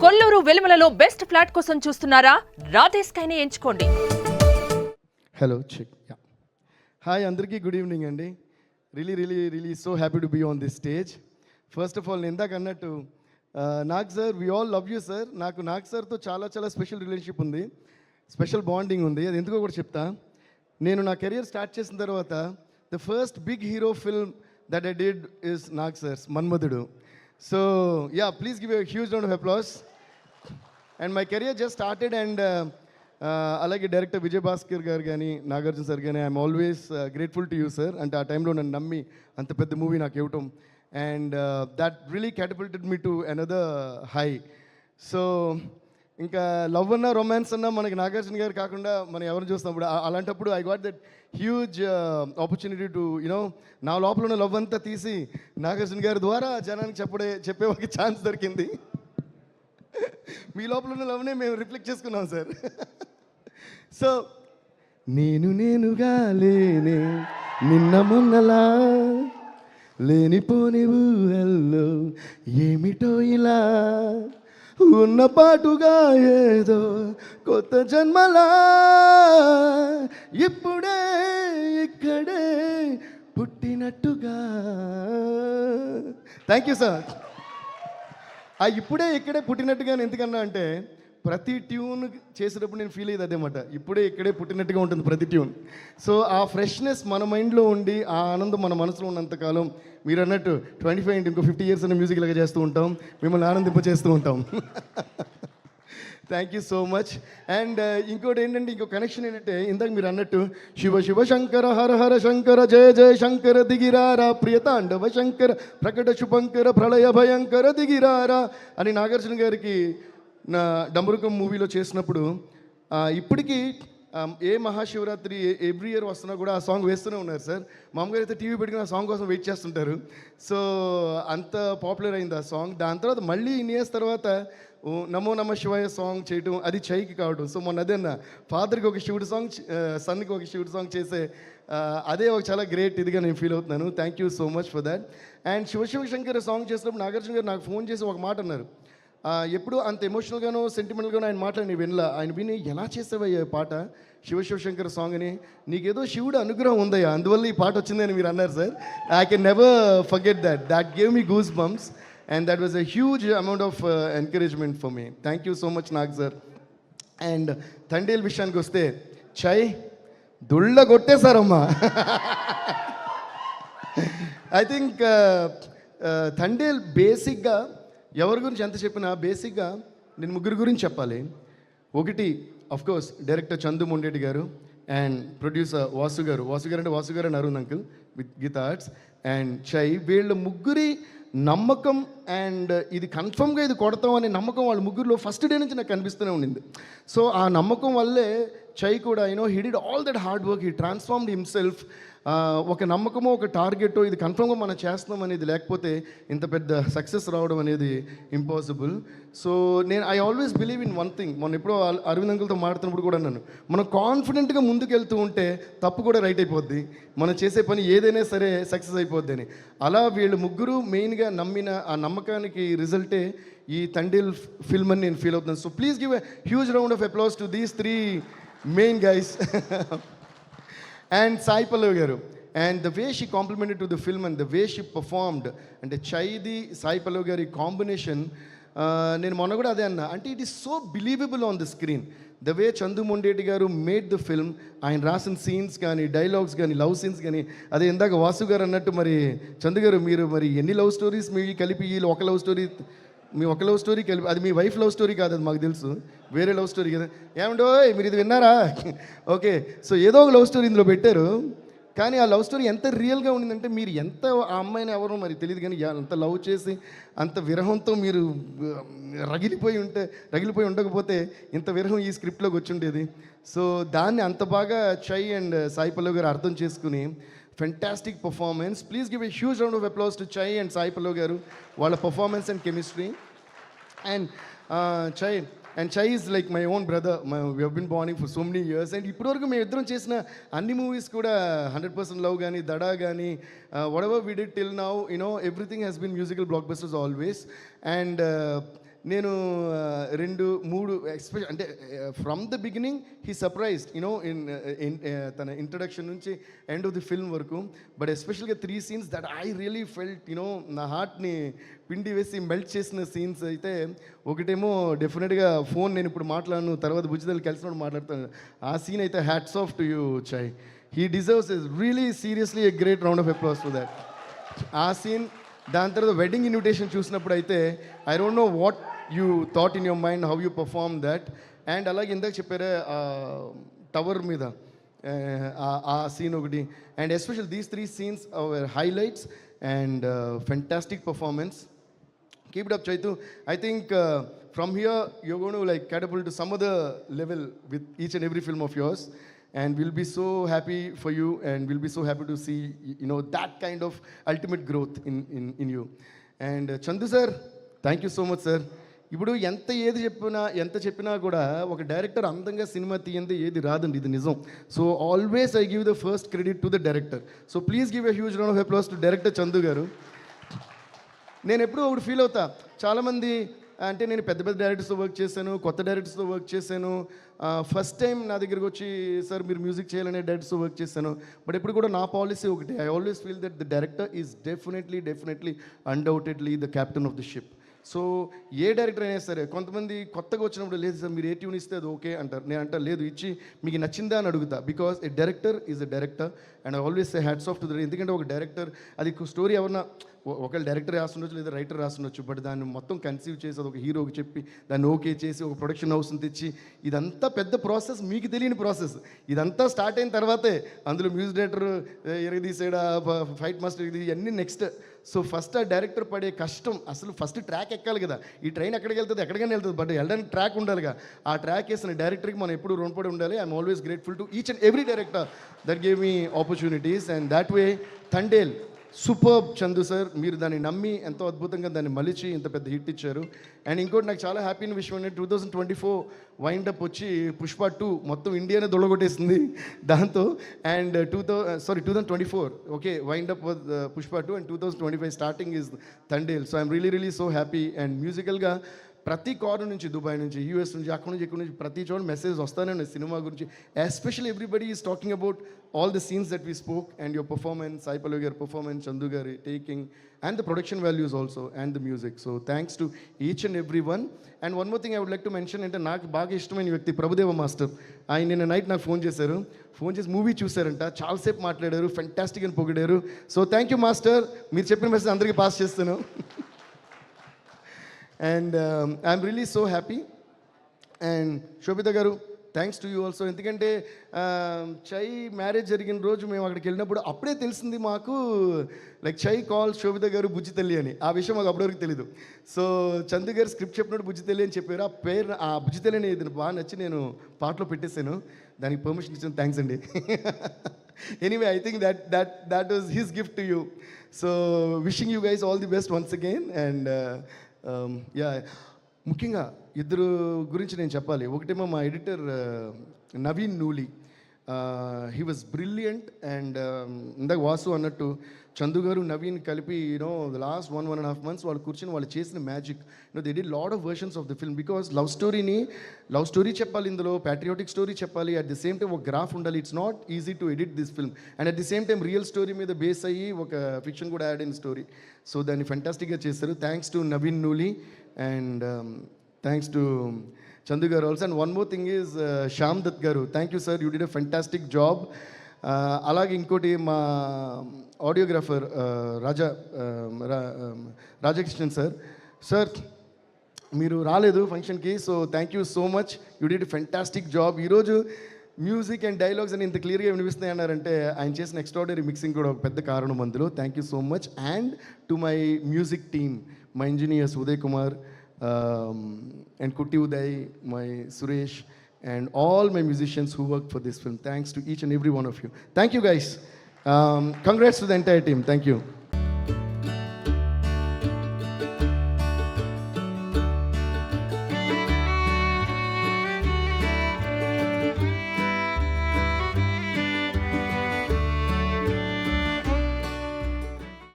Kolluru వెలుమలలో best flat కోసం చూస్తున్నారా? రాధే స్కైనే ఎంచుకోండి. హలో చెక్ యా హాయ్ అందరికీ గుడ్ ఈవినింగ్ అండి. Really so happy to be on this stage. First of all నేను ఇందాక అన్నట్టు Nag sir, we all love you sir. నాకు నాగ్ సార్తో చాలా స్పెషల్ రిలేషన్షిప్ ఉంది, స్పెషల్ బాండింగ్ ఉంది. అది ఎందుకో కూడా చెప్తా. నేను నా కెరియర్ స్టార్ట్ చేసిన తర్వాత the first big hero film that I did is Nag sir's Manmadhudu. So ya, please give a huge round of applause. And my career just started and అలాగే డైరెక్టర్ విజయ్ భాస్కర్ గారు కానీ నాగార్జున సార్ కానీ I'm always grateful to you sir. అంటే ఆ టైంలో నన్ను నమ్మి అంత పెద్ద మూవీ నాకు ఇవ్వటం, and that really catapulted me to another high. So ఇంకా లవ్ అన్నా రొమాన్స్ అన్నా మనకి నాగార్జున గారు కాకుండా మనం ఎవరు చూస్తున్నప్పుడు అలాంటప్పుడు I got that huge opportunity to you know నా లోపల ఉన్న లవ్ అంతా తీసి నాగార్జున గారి ద్వారా జనానికి చెప్పే ఒక ఛాన్స్ దొరికింది. మీ లోపల ఉన్న లవ్నే మేము రిఫ్లెక్ట్ చేసుకున్నాం సార్. సో నేనుగా లేనే నిన్న మొన్నలా లేనిపోని ఊహల్లో ఏమిటో ఇలా ఉన్న పాటుగా ఏదో కొత్త జన్మలా ఇప్పుడే ఇక్కడే పుట్టినట్టుగా. Thank you sir. ఆ ఇప్పుడే ఇక్కడే పుట్టినట్టుగా ఎందుకన్నా అంటే ప్రతి ట్యూన్ చేసేటప్పుడు నేను ఫీల్ అయ్యేది అదేమాట, ఇప్పుడే ఇక్కడే పుట్టినట్టుగా ఉంటుంది ప్రతి ట్యూన్. సో ఆ ఫ్రెష్నెస్ మన మైండ్లో ఉండి ఆ ఆనందం మన మనసులో ఉన్నంతకాలం మీరు అన్నట్టు 25 ఇంకో 50 years అనే మ్యూజిక్ లాగా చేస్తూ ఉంటాం, మిమ్మల్ని ఆనందింపచేస్తూ ఉంటాం. Thank you so much. And ఇంకోటి ఏంటంటే, ఇంకో కనెక్షన్ ఏంటంటే, ఇందాక మీరు అన్నట్టు శివ శివ శంకర హర హర శంకర జయ జయ శంకర దిగిరారా ప్రియతాండవ శంకర ప్రకట శుభంకర ప్రళయ భయంకర దిగిరారా అని నాగార్జున గారికి నా డమరుకం మూవీలో చేసినప్పుడు ఇప్పటికీ ఏ మహాశివరాత్రి ఎవ్రీ ఇయర్ వస్తున్నా కూడా ఆ సాంగ్ వేస్తూనే ఉన్నారు సార్. మామూలుగా అయితే టీవీ పెట్టుకుని ఆ సాంగ్ కోసం వెయిట్ చేస్తుంటారు. సో అంత పాపులర్ అయింది ఆ సాంగ్. దాని తర్వాత మళ్ళీ ఇన్ని ఇయర్స్ తర్వాత నమో నమ శివాయ సాంగ్ చేయటం, అది చైకి కావడం. సో మొన్న అదే ఫాదర్కి ఒక శివుడు సాంగ్, సన్కి ఒక శివుడు సాంగ్ చేసే అదే ఒక చాలా గ్రేట్ ఇదిగా నేను ఫీల్ అవుతున్నాను. Thank you so much for that. And Shivashankar song చేసినప్పుడు నాగార్జున గారు నాకు ఫోన్ చేసి ఒక మాట అన్నారు. ఎప్పుడు అంత ఎమోషనల్గానో సెంటిమెంటల్గానో ఆయన మాటలు నేను వినలా. ఆయన విని ఎలా చేసేవయ్యా పాట శివశంకర్ సాంగ్ అని, నీకేదో శివుడు అనుగ్రహం ఉందయ్యా, అందువల్ల ఈ పాట వచ్చిందని మీరు అన్నారు sir. I can never forget that gave me goose bumps and that was a huge amount of encouragement for me. Thank you so much Nag sir. And Thandel విషయానికి వస్తే చై దుళ్ళ కొట్టేశారమ్మా. ఐ థింక్ తండేల్ బేసిక్గా ఎవరి గురించి ఎంత చెప్పినా బేసిక్గా నేను ముగ్గురు గురించి చెప్పాలి. ఒకటి కోర్స్ డైరెక్టర్ చందు మొండేటి గారు అండ్ ప్రొడ్యూసర్ వాసు గారు అంటే వాసు గారు and Arun uncle with Geetha Arts and Chay. వీళ్ళ ముగ్గురి నమ్మకం అండ్ ఇది కన్ఫర్మ్గా ఇది కొడతాం అనే నమ్మకం వాళ్ళ ముగ్గురులో ఫస్ట్ డే నుంచి నాకు కనిపిస్తూనే ఉండింది. సో ఆ నమ్మకం వల్లే చై కూడా he did all that hard work, he transformed himself. ఒక నమ్మకమో ఒక టార్గెటో ఇది కన్ఫర్మ్గా మనం చేస్తున్నాం అనేది లేకపోతే ఇంత పెద్ద సక్సెస్ రావడం అనేది impossible. So I always believe in one thing. మొన్న ఎప్పుడో అరవింద్ అంకుల్తో మాడుతున్నప్పుడు కూడా అన్నాను, మనం కాన్ఫిడెంట్గా ముందుకు వెళ్తూ ఉంటే తప్పు కూడా రైట్ అయిపోద్ది, మనం చేసే పని ఏదైనా సరే సక్సెస్ అయిపోద్ది అని. అలా వీళ్ళు ముగ్గురు మెయిన్గా నమ్మిన ఆ నమ్మకానికి రిజల్టే ఈ తండేల్ ఫిల్మ్ అని నేను ఫీల్ అవుతున్నాను. So please give a huge round of applause to these 3 main guys. And Sai Pallavi garu, and the way she complimented to the film and the way she performed, అంటే చైది సాయి పల్లవి గారి కాంబినేషన్. నేను మొన్న కూడా అదే అన్నా, అంటే it is so believable on the screen the way Chandu Mondeti గారు మేడ్ ద ఫిల్మ్. ఆయన రాసిన సీన్స్ కానీ డైలాగ్స్ కానీ లవ్ సీన్స్ కానీ, అదే ఇందాక వాసు గారు అన్నట్టు మరి చందు గారు మీరు మరి ఎన్ని లవ్ స్టోరీస్ మీ కలిపి వీళ్ళు ఒక లవ్ స్టోరీ, మీ ఒక లవ్ స్టోరీ కలిపి, అది మీ వైఫ్ లవ్ స్టోరీ కాదు, అది మాకు తెలుసు, వేరే లవ్ స్టోరీ కదా. ఏమండో మీరు ఇది విన్నారా? ఓకే, సో ఏదో ఒక లవ్ స్టోరీ ఇందులో పెట్టారు. కానీ ఆ లవ్ స్టోరీ ఎంత రియల్గా ఉండిందంటే, మీరు ఎంత ఆ అమ్మాయిని ఎవరో మరి తెలియదు కానీ అంత లవ్ చేసి అంత విరహంతో మీరు రగిలిపోయి ఉండకపోతే ఇంత విరహం ఈ స్క్రిప్ట్లోకి వచ్చి ఉండేది. సో దాన్ని అంత బాగా చై అండ్ సాయి పల్లవి గారు అర్థం చేసుకుని fantastic performance. Please give a huge round of applause to చై అండ్ సాయి పల్లవి గారు, వాళ్ళ పర్ఫార్మెన్స్ అండ్ కెమిస్ట్రీ. అండ్ చై is like my own brother. We have been bonding for so many years. And ఇప్పటివరకు మేము ఇద్దరం చేసిన అన్ని మూవీస్ కూడా 100% లవ్ కానీ దడా కానీ whatever we did till now everything has been musical blockbusters always. And నేను 2, 3 ఎస్పెషల్ అంటే from the beginning he surprised you know in తన ఇంట్రడక్షన్ నుంచి ఎండ్ ఆఫ్ ది ఫిల్మ్ వరకు. బట్ ఎస్పెషల్గా 3 scenes that I really felt you know నా హార్ట్ని పిండి వేసి మెల్ట్ చేసిన సీన్స్ అయితే, ఒకటేమో డెఫినెట్గా ఫోన్ నేను ఇప్పుడు మాట్లాడను, తర్వాత బుజ్జిదలు కలిసినప్పుడు మాట్లాడతాను. ఆ సీన్ అయితే hats off to you Chay. He deserves is really seriously a great round of applause for that. ఆ సీన్, దాని తర్వాత వెడ్డింగ్ ఇన్విటేషన్ చూసినప్పుడు అయితే I don't know what you thought in your mind, how you perform that. And అలాగే ఇందాక చెప్పారే tower మీద ఆ సీన్ ఒకటి. And especial these 3 scenes are highlights and fantastic performance. Keep it up, Chaitu. I think from here you're going to like catapult to some other level with each and every film of yours, and we'll be so happy for you, and we'll be so happy to see you know that kind of ultimate growth in you. And Chandu sir, thank you so much sir. ఇప్పుడు ఎంత చెప్పినా కూడా ఒక director అందంగా cinema తీయందే ఏది రాదండి, ఇది నిజం. So always I give the first credit to the director. So please give a huge round of applause to director Chandu గారు. నేను ఎప్పుడూ ఒకటి ఫీల్ అవుతా, చాలామంది అంటే నేను పెద్ద పెద్ద డైరెక్టర్స్తో వర్క్ చేశాను, కొత్త డైరెక్టర్స్తో వర్క్ చేశాను, ఫస్ట్ టైం నా దగ్గరికి వచ్చి సార్ మీరు మ్యూజిక్ చేయాలనే డైరెక్టర్స్తో వర్క్ చేశాను. బట్ ఎప్పుడు కూడా నా పాలసీ ఒకటి, I always feel that the director is definitely undoubtedly the captain of the ship. So A director అయినా సరే, కొంతమంది కొత్తగా వచ్చినప్పుడు లేదు సార్ మీరు ఏ ట్యూన్ ఇస్తే అది ఓకే అంటారు. నేను అంటా లేదు, ఇచ్చి మీకు నచ్చిందా అని అడుగుతా. Because A director is a director and I always say hats off to the. ఎందుకంటే ఒక డైరెక్టర్ అది స్టోరీ ఎవరన్నా ఒకళ్ళు డైరెక్టర్ రాస్తుండొచ్చు లేదా రైటర్ రాస్తుండొచ్చు, బట్ దాన్ని మొత్తం కన్సీవ్ చేసి అది ఒక హీరోకి చెప్పి దాన్ని ఓకే చేసి ఒక ప్రొడక్షన్ హౌస్ని తెచ్చి ఇదంతా పెద్ద ప్రాసెస్, మీకు తెలియని ప్రాసెస్. ఇదంతా స్టార్ట్ అయిన తర్వాతే అందులో మ్యూజిక్ డైరెక్టర్ ఎరగదీసాడా, ఫైట్ మాస్టర్ ఇది అన్నీ నెక్స్ట్. సో ఫస్ట్ ఆ డైరెక్టర్ పడే కష్టం, అసలు ఫస్ట్ ట్రాక్ ఎక్కాలి కదా. ఈ ట్రైన్ ఎక్కడికి వెళ్తుంది, ఎక్కడికైనా వెళ్తుంది, బట్ వెళ్ళడానికి ట్రాక్ ఉండాలిగా. ఆ ట్రాక్ వేసిన డైరెక్టర్కి మనం ఎప్పుడు రుణపడి ఉండాలి. I'm always grateful to each and every director that gave me opportunities. And that way Thandel superb Chandu sir, మీరు దాన్ని నమ్మి ఎంతో అద్భుతంగా దాన్ని మలిచి ఇంత పెద్ద హిట్ ఇచ్చారు. అండ్ ఇంకోటి నాకు చాలా హ్యాపీ విషయం అంటే 2024 వైండప్ వచ్చి పుష్ప 2 మొత్తం ఇండియానే దొడగొట్టేసింది దాంతో. And 2024 okay wind up Pushpa 2 and 2025 starting is Thandel. So I'm really so happy. And మ్యూజికల్గా ప్రతి కార్నర్ నుంచి, దుబాయ్ నుంచి, యూఎస్ నుంచి, అక్కడ నుంచి, ఇక్కడ నుంచి ప్రతి చోట మెసేజ్ వస్తానే ఉన్నాయి సినిమా గురించి. Especially everybody is talking about all the scenes that we spoke and your performance, Sai Pallavi గారి పర్ఫార్మెన్స్, చందు గారి taking and the production values also and the music. So thanks to each and every one. And one more thing I would like to mention, అంటే నాకు బాగా ఇష్టమైన వ్యక్తి Prabhudeva master. ఆయన నిన్న night నాకు ఫోన్ చేసి మూవీ చూశారంట, చాలాసేపు మాట్లాడారు, ఫెంటాస్టిక్ అని పొగిడారు. సో థ్యాంక్ యూ మాస్టర్, మీరు చెప్పిన మెసేజ్ అందరికీ పాస్ చేస్తాను. And I'm really so happy. And Shobita garu, thanks to you also. ఎందుకంటే చై మ్యారేజ్ జరిగిన రోజు మేము అక్కడికి వెళ్ళినప్పుడు అప్పుడే తెలిసింది మాకు, లైక్ చై కాల్ శోభిత గారు బుజ్జి తల్లి అని. ఆ విషయం మాకు అప్పటివరకు తెలీదు. సో చందు గారు స్క్రిప్ట్ చెప్పినప్పుడు బుజ్జి తల్లి అని చెప్పారు. ఆ పేరు, ఆ బుజ్జి తల్లి అనేది బాగా నచ్చి నేను పాటలో పెట్టేశాను. దానికి పర్మిషన్ ఇచ్చిన థ్యాంక్స్ అండి. Anyway I think that was his gift to you. So wishing you guys all the best once again. And yeah, ముఖ్యంగా ఇద్దరు గురించి నేను చెప్పాలి. ఒకటేమో మా editor Naveen Nooli, he was brilliant. And ఇందాక వాసు అన్నట్టు చందు గారు నవీన్ కలిపి యూనో ద లాస్ట్ 1.5 months వాళ్ళు కూర్చొని వాళ్ళు చేసిన magic. They did lot of versions of the film. Because love story చెప్పాలి, ఇందులో ప్యాట్రియాటిక్ స్టోరీ చెప్పాలి, అట్ ది సేమ్ టైం ఒక గ్రాఫ్ ఉండాలి. It's not easy to edit this film. And at the same time real story మీద base అయ్యి ఒక fiction కూడా add అయిన స్టోరీ. సో దాన్ని ఫెంటాస్టిక్గా చేస్తారు. Thanks to Naveen Nooli and thanks to Chandu garu also. And one more thing is Shyam Dutt garu, thank you sir, you did a fantastic job. అలాగే ఇంకోటి మా ఆడియోగ్రాఫర్ రాజకృష్ణన్ సార్ మీరు రాలేదు ఫంక్షన్కి. So thank you so much, you did fantastic job. ఈరోజు మ్యూజిక్ అండ్ డైలాగ్స్ అని ఇంత క్లియర్గా వినిపిస్తున్నాయి అన్నారంటే ఆయన చేసిన ఎక్స్ట్రాడనరీ మిక్సింగ్ కూడా ఒక పెద్ద కారణం అందులో. Thank you so much. And to my music team, my engineers Uday Kumar and Kutti Uday, my Suresh, and all my musicians who worked for this film. Thanks to each and every one of you. Thank you guys. Congrats to the entire team. Thank you.